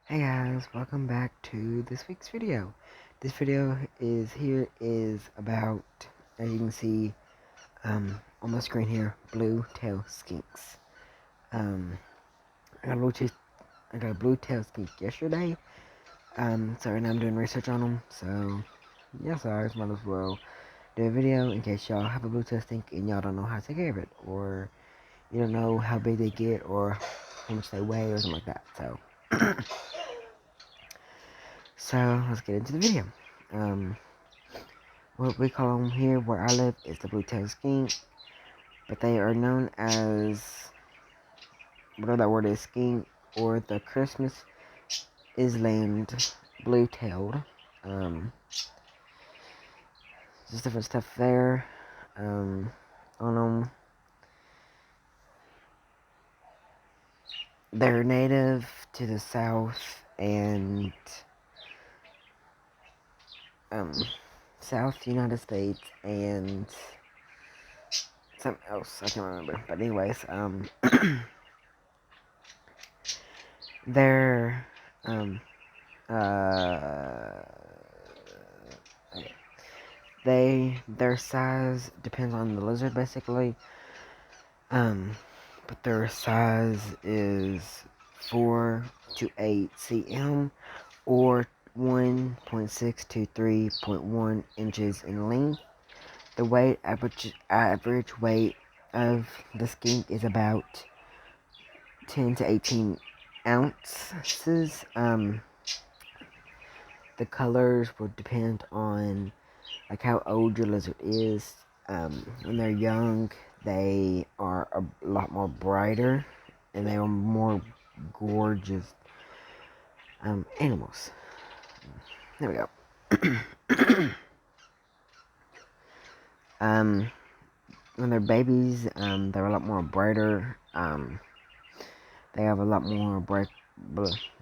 Hey guys, welcome back to this week's video. This video is about, as you can see, on the screen here, blue tail skinks. I got a blue tail skink yesterday. So right now I'm doing research on them. So yeah, so I just might as well do a video in case y'all have a blue tail skink and y'all don't know how to take care of it, or you don't know how big they get, or how much they weigh, or something like that. So let's get into the video. What we call them here where I live is the blue-tailed skink, but they are known as, whatever that word is, skink, or the Christmas Island blue-tailed. Just different stuff there on them. They're native to the South and South United States and something else I can't remember. But anyways, they're okay. Their size depends on the lizard basically. But their size is 4 to 8 cm or 1.6 to 3.1 inches in length. The average weight of the skink is about 10 to 18 ounces. The colors will depend on like how old your lizard is. When they're young, they are a lot more brighter and they are more gorgeous animals. There we go. When they're babies, they're a lot more brighter. They have a lot more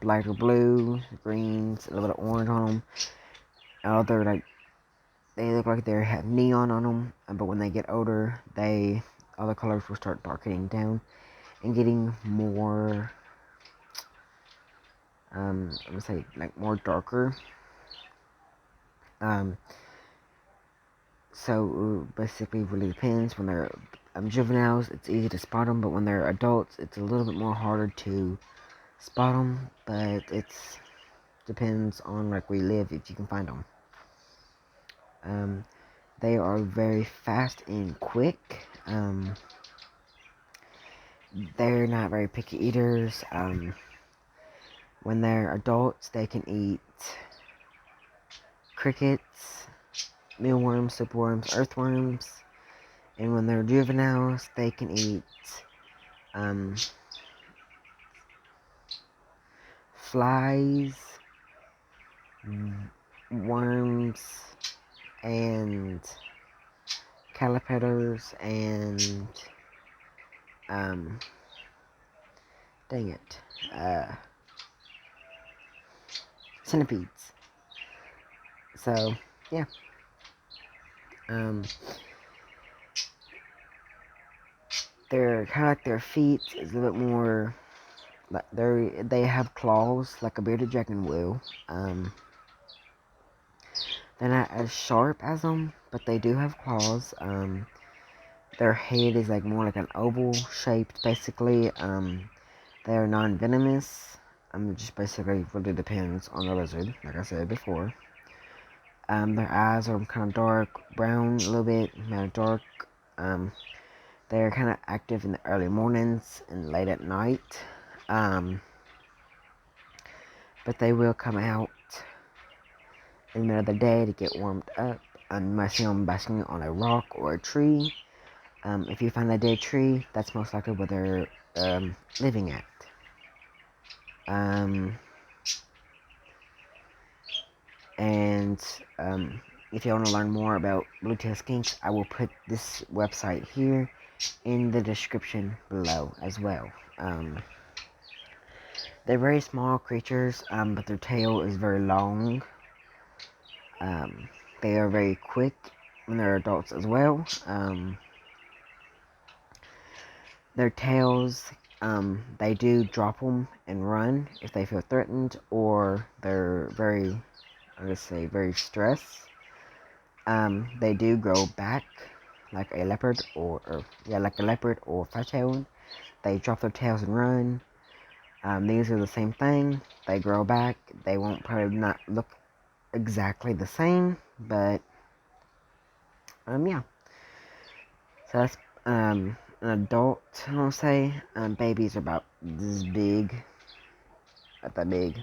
lighter blue, greens, a little bit of orange on them. They look like they have neon on them, but when they get older, all the colors will start darkening down and getting more, I'm gonna say like more darker. So basically, it really depends. When they're juveniles, it's easy to spot them, but when they're adults, it's a little bit more harder to spot them. But it's depends on like where you live if you can find them. They are very fast and quick. They're not very picky eaters. When they're adults, they can eat crickets, mealworms, silkworms, earthworms. And when they're juveniles, they can eat flies, worms, and caterpillars, and dang it, centipedes. So yeah, they're kind of like their feet is a little bit more. Like they have claws like a bearded dragon will. They're not as sharp as them, but they do have claws. Their head is like more like an oval shaped, basically. They are non-venomous. Just basically really depends on the lizard, like I said before. Their eyes are kind of dark brown, a little bit, kind of dark. They're kind of active in the early mornings and late at night. But they will come out in the middle of the day to get warmed up. You might see them basking on a rock or a tree. If you find a dead tree, that's most likely where they're living at. And if you want to learn more about blue-tailed skinks, I will put this website here in the description below as well. They're very small creatures, but their tail is very long. They are very quick when they're adults as well. Their tails They do drop them and run if they feel threatened or they're very, I guess say, very stressed. They do grow back like a leopard or yeah, like a leopard or fat-tailed. They drop their tails and run. These are the same thing. They grow back. They won't probably not look exactly the same, but yeah. So that's an adult. I'll say babies are about this big, about that big.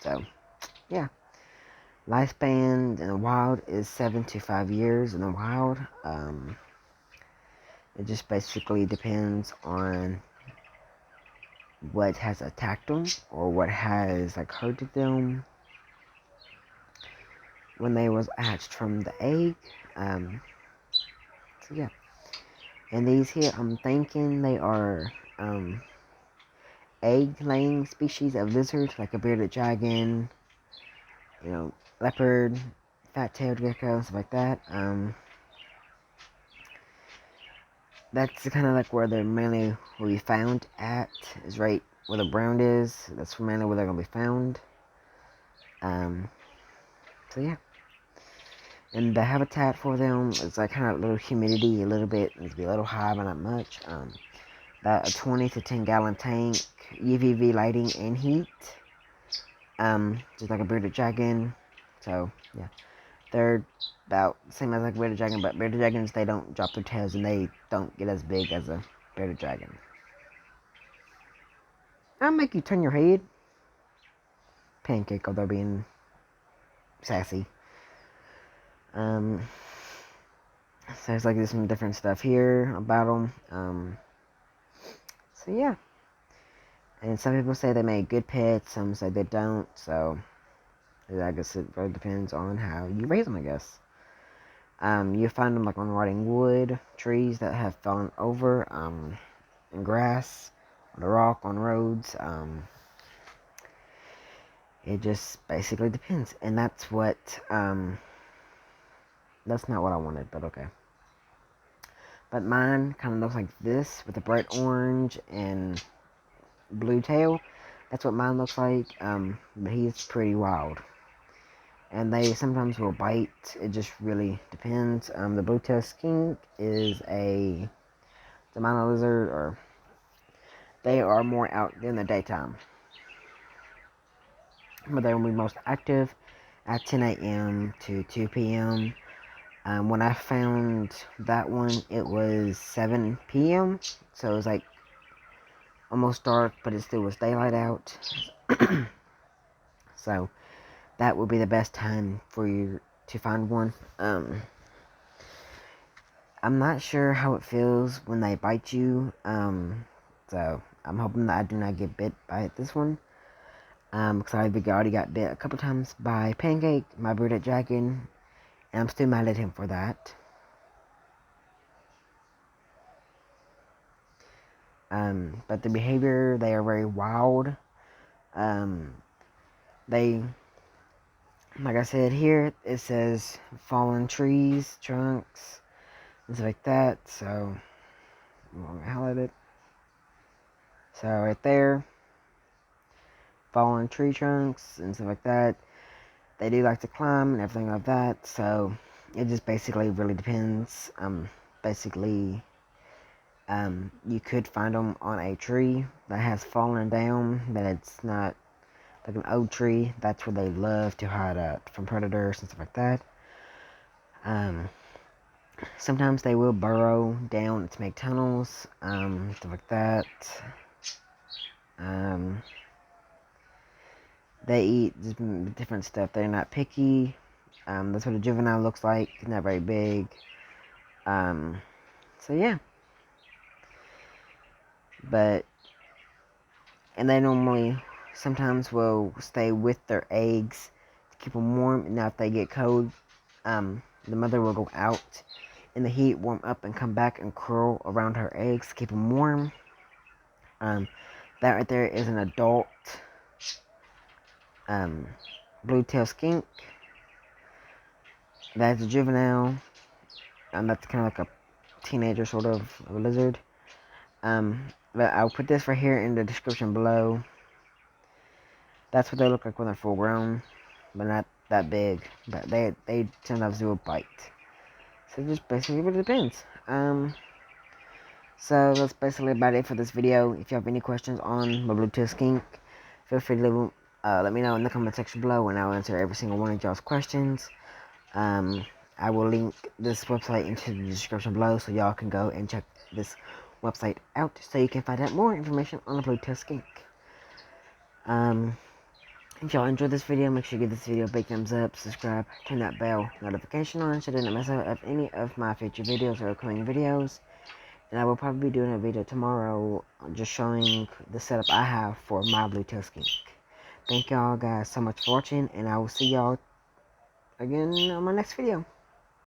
So yeah, lifespan in the wild is 7 to 5 years in the wild. It just basically depends on what has attacked them or what has like hurted them when they was hatched from the egg. So yeah, and these here, I'm thinking they are egg-laying species of lizard, like a bearded dragon, leopard, fat-tailed gecko, stuff like that. That's kind of like where they're mainly will be found at, is right where the ground is. That's mainly where they're gonna be found. So yeah. And the habitat for them is like kind of a little humidity, a little bit, needs to be a little high, but not much. That a 20 to 10 gallon tank, UVV lighting and heat. Just like a bearded dragon. So yeah, they're about the same as like a bearded dragon, but bearded dragons, they don't drop their tails and they don't get as big as a bearded dragon. I'll make you turn your head. Pancake, although being sassy. So there's like some different stuff here about them. So yeah. And some people say they make good pets, some say they don't. So I guess it really depends on how you raise them, I guess. You find them like on rotting wood, trees that have fallen over, in grass, on the rock, on roads. It just basically depends. And that's what, that's not what I wanted, but okay. But mine kind of looks like this with a bright orange and blue tail. That's what mine looks like. But he's pretty wild. And they sometimes will bite. It just really depends. The blue-tailed skink is a mono lizard, or they are more out in the daytime. But they will be most active at 10 a.m. to 2 p.m. When I found that one, it was 7 p.m. So it was like almost dark, but it still was daylight out. So that would be the best time for you to find one. I'm not sure how it feels when they bite you. So I'm hoping that I do not get bit by this one. Because I already got bit a couple times by Pancake, my bearded dragon, and I'm still mad at him for that. But the behavior, they are very wild. They, like I said here, it says fallen trees, trunks, and stuff like that. So, I'm going to highlight it. So right there, fallen tree trunks and stuff like that. They do like to climb and everything like that. So it just basically really depends. Basically, you could find them on a tree that has fallen down, that it's not like an old tree. That's where they love to hide out from predators and stuff like that. Sometimes they will burrow down to make tunnels, stuff like that. They eat different stuff. They're not picky. That's what a juvenile looks like. Not very big. So yeah. And they normally sometimes will stay with their eggs to keep them warm. And now if they get cold, the mother will go out in the heat, warm up, and come back and curl around her eggs to keep them warm. That right there is an adult blue-tailed skink. That's a juvenile. That's kind of like a teenager sort of lizard. But I'll put this right here in the description below. That's what they look like when they're full grown, but not that big. But they sometimes do a bite. So just basically it depends. So that's basically about it for this video. If you have any questions on my blue-tailed skink, feel free to leave let me know in the comment section below, and I'll answer every single one of y'all's questions. I will link this website into the description below, so y'all can go and check this website out, so you can find out more information on the blue-tailed skink. If y'all enjoyed this video, make sure you give this video a big thumbs up, subscribe, turn that bell notification on so you don't miss out of any of my future videos or upcoming videos. And I will probably be doing a video tomorrow just showing the setup I have for my blue-tailed skink. Thank y'all guys so much for watching, and I will see y'all again on my next video.